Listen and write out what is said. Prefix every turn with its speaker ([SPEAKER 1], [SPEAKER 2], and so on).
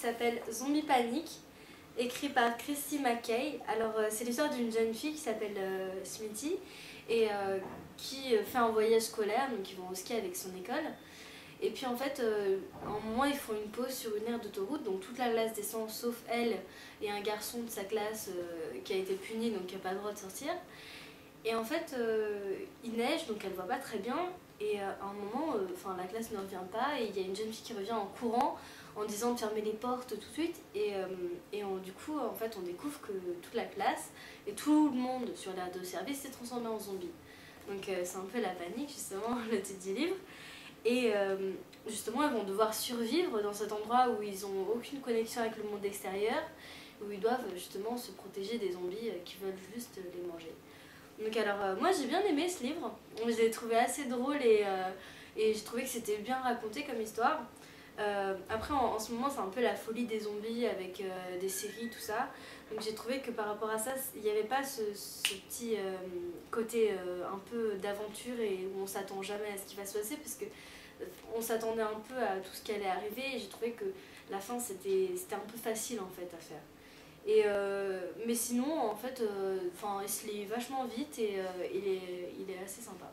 [SPEAKER 1] s'appelle Zombie Panic, écrit par Christy McKay. Alors c'est l'histoire d'une jeune fille qui s'appelle Smithy et qui fait un voyage scolaire, donc ils vont au ski avec son école. Et puis en fait, à un moment ils font une pause sur une aire d'autoroute, donc toute la classe descend sauf elle et un garçon de sa classe qui a été puni, donc qui n'a pas le droit de sortir. Et en fait, il neige, donc elle voit pas très bien. Et à un moment, la classe ne revient pas et il y a une jeune fille qui revient en courant en disant de fermer les portes tout de suite. Du coup, en fait, on découvre que toute la classe et tout le monde sur l'aire de service s'est transformé en zombie. Donc c'est un peu la panique, justement, le titre du livre. Et justement, ils vont devoir survivre dans cet endroit où ils n'ont aucune connexion avec le monde extérieur, où ils doivent justement se protéger des zombies qui veulent juste les manger. Donc alors, moi j'ai bien aimé ce livre, je l'ai trouvé assez drôle et j'ai trouvé que c'était bien raconté comme histoire. Après en ce moment c'est un peu la folie des zombies avec des séries, tout ça. Donc j'ai trouvé que par rapport à ça, il n'y avait pas ce petit côté un peu d'aventure et où on s'attend jamais à ce qui va se passer parce que on s'attendait un peu à tout ce qui allait arriver et j'ai trouvé que la fin c'était un peu facile en fait à faire. Mais sinon, en fait, il se lit vachement vite et il est assez sympa.